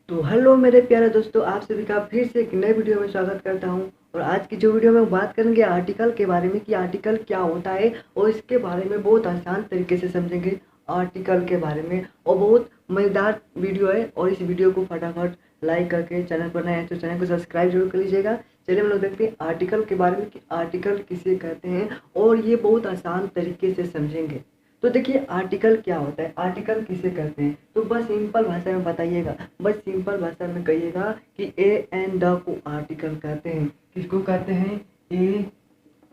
तो हेलो मेरे प्यारे दोस्तों, आप सभी का फिर से एक नए वीडियो में स्वागत करता हूं। और आज की जो वीडियो में बात करेंगे आर्टिकल के बारे में कि आर्टिकल क्या होता है, और इसके बारे में बहुत आसान तरीके से समझेंगे आर्टिकल के बारे में। और बहुत मज़ेदार वीडियो है, और इस वीडियो को फटाफट लाइक करके, चैनल पर नए हैं तो चैनल को सब्सक्राइब जरूर कर लीजिएगा। चलिए हम लोग देखते हैं आर्टिकल के बारे में कि आर्टिकल किसे कहते हैं, और ये बहुत आसान तरीके से समझेंगे। तो देखिए आर्टिकल क्या होता है, आर्टिकल किसे कहते हैं, तो बस सिंपल भाषा में बताइएगा। बस सिंपल भाषा में कहिएगा कि ए एंड द को आर्टिकल कहते हैं। किसको कहते हैं? ए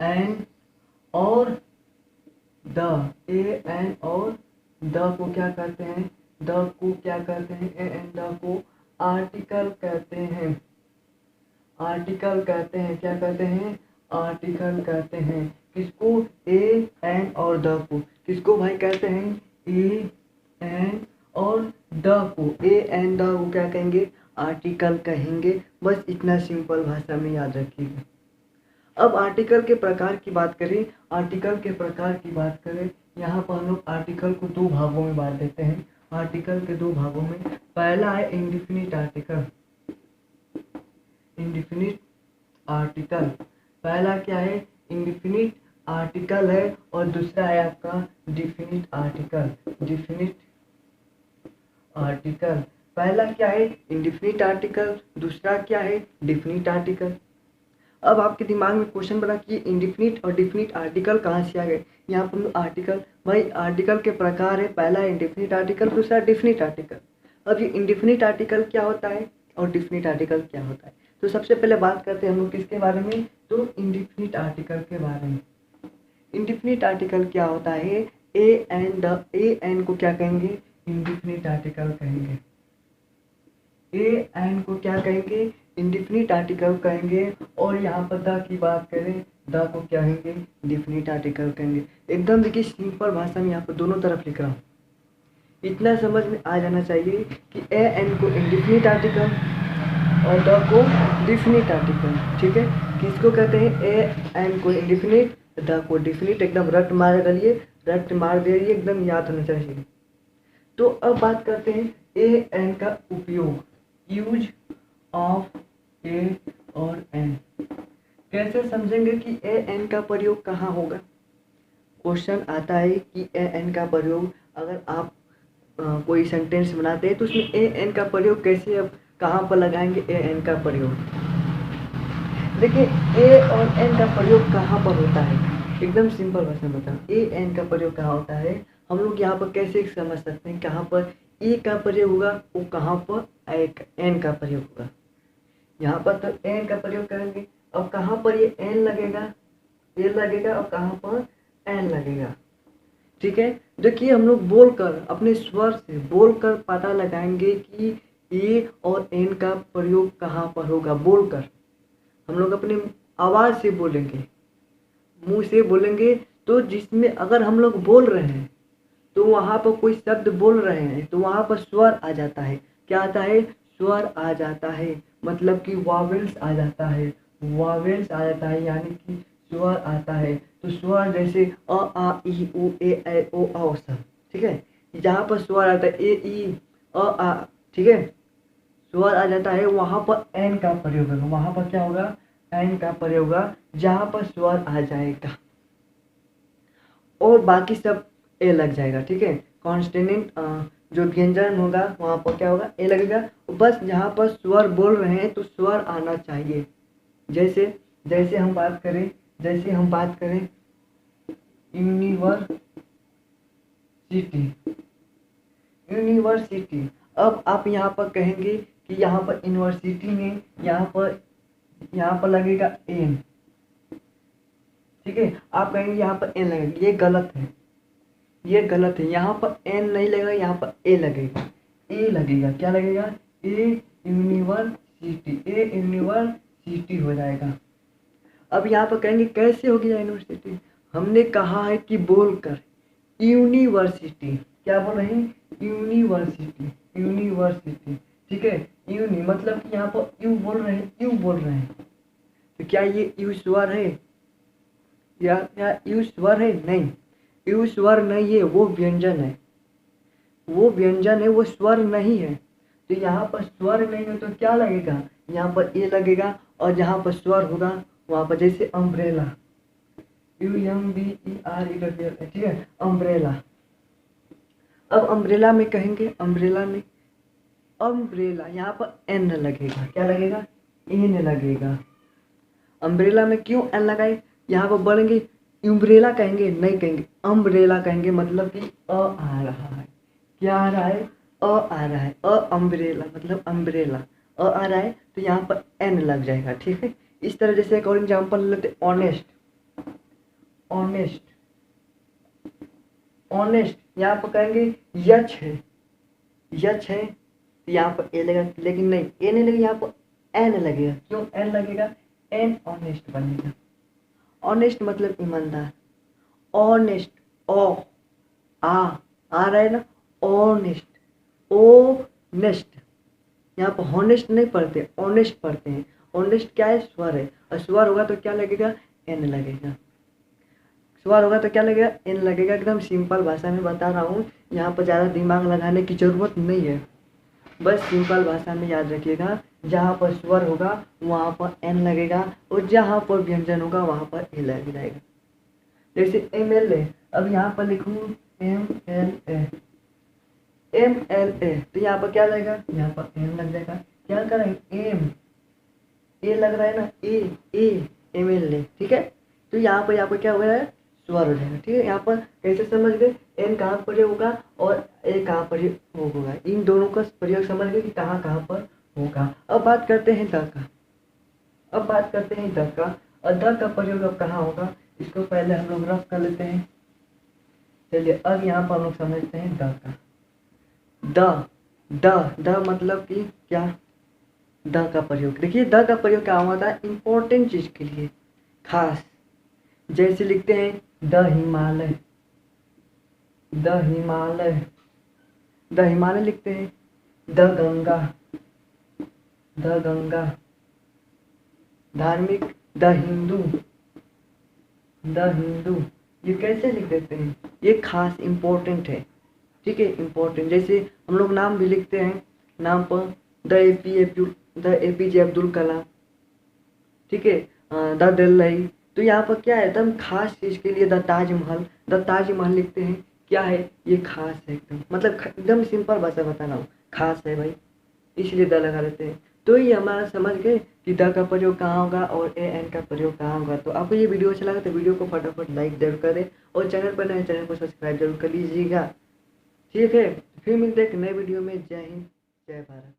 एन और द। ए एन और द को क्या कहते हैं? द को क्या कहते हैं? ए एंड द को आर्टिकल कहते हैं। आर्टिकल कहते हैं। क्या कहते हैं? आर्टिकल कहते हैं। किसको? ए एन और द को। किसको भाई कहते हैं? ए एन और द को। ए एन द को क्या कहेंगे? आर्टिकल कहेंगे। बस इतना सिंपल भाषा में याद रखिएगा। अब आर्टिकल के प्रकार की बात करें। आर्टिकल के प्रकार की बात करें, यहाँ पर हम लोग आर्टिकल को दो भागों में बांट देते हैं। आर्टिकल के दो भागों में पहला है इंडिफिनिट आर्टिकल। इंडिफिनिट आर्टिकल पहला क्या है? इंडिफिनिट आर्टिकल है। और दूसरा है आपका डिफिनिट आर्टिकल। डिफिनिट आर्टिकल पहला क्या है? Indefinite article. दूसरा क्या है? Definite article. अब आपके दिमाग में क्वेश्चन बना कि इंडिफिनिट और डिफिनिट आर्टिकल कहाँ से आ गए। यहाँ पर आर्टिकल, भाई आर्टिकल के प्रकार है, पहला है इंडिफिनिट आर्टिकल, दूसरा डिफिनिट आर्टिकल। अब ये इंडिफिनिट आर्टिकल क्या होता है और डिफिनिट आर्टिकल क्या होता है, तो सबसे पहले बात करते हैं हम लोग किसके बारे में, तो इंडिफिनिट आर्टिकल के बारे में। इंडिफिनिट आर्टिकल क्या होता है? ए एन को क्या कहेंगे? इंडिफिनिट आर्टिकल कहेंगे। ए एन को क्या कहेंगे? इंडिफिनिट आर्टिकल कहेंगे। और यहाँ पर द की बात करें, द को क्या कहेंगे? डिफिनिट आर्टिकल कहेंगे। एकदम देखिए सिंपल भाषा में यहाँ पर दोनों तरफ लिख रहा हूँ। इतना समझ में आ जाना चाहिए कि ए एन को इंडिफिनिट आर्टिकल और द को डिफिनिट आर्टिकल। ठीक है, किसको कहते हैं? ए एन को इंडिफिनिट, द को डिफिनिट। एकदम रट मार डालिए, रट मार दे, एकदम याद होना चाहिए। तो अब बात करते हैं ए एन का उपयोग। यूज ऑफ ए और एन कैसे समझेंगे कि ए एन का प्रयोग कहाँ होगा। क्वेश्चन आता है कि ए एन का प्रयोग, अगर आप कोई सेंटेंस बनाते हैं तो उसमें ए एन का प्रयोग कैसे, अब कहाँ पर लगाएंगे ए एन का प्रयोग। देखिए ए और एन का प्रयोग कहाँ पर होता है, एकदम सिंपल भाषा में बताऊँ। ए एन का प्रयोग कहाँ होता है, हम लोग यहाँ पर कैसे समझ सकते हैं कहाँ पर ए का प्रयोग होगा, वो कहाँ पर एन का प्रयोग होगा। यहाँ पर तो एन का प्रयोग करेंगे, अब कहाँ पर ये एन लगेगा? ए लगेगा। और कहाँ पर एन लगेगा। ठीक है, देखिए हम लोग बोलकर, अपने स्वर से बोलकर पता लगाएंगे कि ए और एन का प्रयोग कहाँ पर होगा। बोलकर हम लोग अपनी आवाज़ से बोलेंगे, मुंह से बोलेंगे, तो जिसमें अगर हम लोग बोल रहे हैं तो वहाँ पर कोई शब्द बोल रहे हैं तो वहाँ पर स्वर आ जाता है। क्या आता है? स्वर आ जाता है, मतलब कि वावेल्स आ जाता है। वावेल्स आ जाता है यानी कि स्वर आता है। तो स्वर जैसे अ आ ई उ ए ऐ ओ औ सब। ठीक है, जहाँ पर स्वर आता है ए ई अ आ, ठीक है, स्वर आ जाता है, वहाँ पर एन का प्रयोग होगा। वहाँ पर क्या होगा? एन का प्रयोग होगा, जहाँ पर स्वर आ जाएगा और बाकी सब ए लग जाएगा। ठीक है, कॉन्स्टेंट जो व्यंजन होगा वहाँ पर क्या होगा? ए लगेगा। बस जहाँ पर स्वर बोल रहे हैं तो स्वर आना चाहिए। जैसे जैसे हम बात करें, यूनिवर्सिटी। यूनिवर्सिटी, अब आप यहाँ पर कहेंगे कि यहाँ पर यूनिवर्सिटी में यहाँ पर लगेगा एन। ठीक है, आप कहेंगे यहाँ पर एन लगेगा, ये गलत है, ये गलत है। यहाँ पर एन नहीं लगेगा, यहाँ पर ए लगेगा। ए लगेगा, क्या लगेगा? ए यूनिवर्सिटी। ए यूनिवर्सिटी हो जाएगा। अब यहाँ पर कहेंगे कैसे हो गया यूनिवर्सिटी, हमने कहा है कि बोलकर यूनिवर्सिटी। क्या बोल रहे हैं? यूनिवर्सिटी। यूनिवर्सिटी, ठीक है। यूनि मतलब कि यहाँ पर यू बोल रहे हैं, यू बोल रहे हैं, तो क्या ये यू स्वर है या क्या यू स्वर है? नहीं, यू स्वर नहीं है, वो व्यंजन है। वो व्यंजन है, वो स्वर नहीं है। तो यहाँ पर स्वर नहीं हो तो क्या लगेगा, यहाँ पर ए लगेगा, और जहाँ पर स्वर होगा वहाँ पर, जैसे अम्ब्रेला, UMBERELA, ठीक है, अम्ब्रेला। अब अम्ब्रेला में कहेंगे, अम्ब्रेला में अम्ब्रेला, यहाँ पर एन लगेगा, क्या लगेगा, एन लगेगा। अम्ब्रेला में क्यों एन लगाए, यहाँ पर बोलेंगे उम्ब्रेला कहेंगे, नहीं कहेंगे अम्ब्रेला कहेंगे, मतलब कि अ आ रहा है, क्या आ रहा है, अ आ रहा है, अ अम्ब्रेला मतलब अम्ब्रेला, अ आ रहा है तो यहाँ पर एन लग जाएगा, ठीक है। इस तरह जैसे एक और एग्जाम्पल लेते, ऑनेस्ट, ऑनेस्ट, ऑनेस्ट, यहाँ पर कहेंगे यच है, यच है तो यहाँ पर ए लगेगा, लेकिन नहीं ए नहीं लगेगा, यहाँ पर एन लगेगा, क्यों एन लगेगा, एन ऑनेस्ट बनेगा। ऑनेस्ट मतलब ईमानदार, ऑनेस्ट, ओ आ रहा है ना, ऑनेस्ट, ओ नेस्ट, यहाँ पर हॉनेस्ट नहीं पढ़ते, ऑनेस्ट पढ़ते हैं। ऑनेस्ट क्या है, स्वर है, और स्वर होगा तो क्या लगेगा, एन लगेगा, स्वर होगा तो क्या लगेगा, एन लगेगा। एकदम सिंपल भाषा में बता रहा हूँ, यहाँ पर ज़्यादा दिमाग लगाने की ज़रूरत नहीं है, बस सिंपल भाषा में याद रखिएगा, जहाँ पर स्वर होगा वहाँ पर एन लगेगा, और जहाँ पर व्यंजन होगा वहाँ पर ए लग जाएगा। जैसे MLA, अब यहाँ पर लिखूँ MLA, MLA, तो यहाँ पर क्या लगेगा, यहाँ पर एन लग जाएगा, क्या करेंगे, एम, ए लग रहा है ना, ए MLA, ठीक है। तो यहाँ पर क्या हो रहा है, स्वर हो जाएगा, ठीक है। यहाँ पर कैसे समझ गए, एन कहाँ पर होगा और ए कहाँ पर होगा, इन दोनों का प्रयोग समझ गए कि कहाँ कहाँ पर होगा। अब बात करते हैं द का, अब बात करते हैं द का, और द का प्रयोग अब कहाँ होगा, इसको पहले हम लोग रफ कर लेते हैं। चलिए अब यहाँ पर हम लोग समझते हैं द का। द मतलब कि क्या, द का प्रयोग, देखिए द का प्रयोग क्या होता है, इंपॉर्टेंट चीज के लिए, खास, जैसे लिखते हैं the Himalaya, the Himalaya, the Himalaya लिखते हैं, द गंगा, द गंगा, धार्मिक, द हिंदू, द हिंदू, ये कैसे लिख देते हैं, ये खास इंपॉर्टेंट है, ठीक है, इंपॉर्टेंट। जैसे हम लोग नाम भी लिखते हैं, नाम पर द APJ अब्दुल कलाम, ठीक है, द दिल्ली, तो यहाँ पर क्या है, एकदम खास चीज़ के लिए द ताजमहल लिखते हैं, क्या है, ये खास है एकदम, मतलब एकदम सिंपल भाषा बता रहा हूँ, खास है भाई, इसलिए द लगा देते हैं। तो ये हमारा समझ गए कि द का प्रयोग कहाँ होगा और AN का प्रयोग कहाँ होगा। तो आपको ये वीडियो अच्छा लगा तो वीडियो को फटाफट लाइक जरूर करें, और चैनल पर नए चैनल को सब्सक्राइब जरूर कर लीजिएगा, ठीक है। फिर मिलते हैं एक नए वीडियो में, जय हिंद, जय भारत।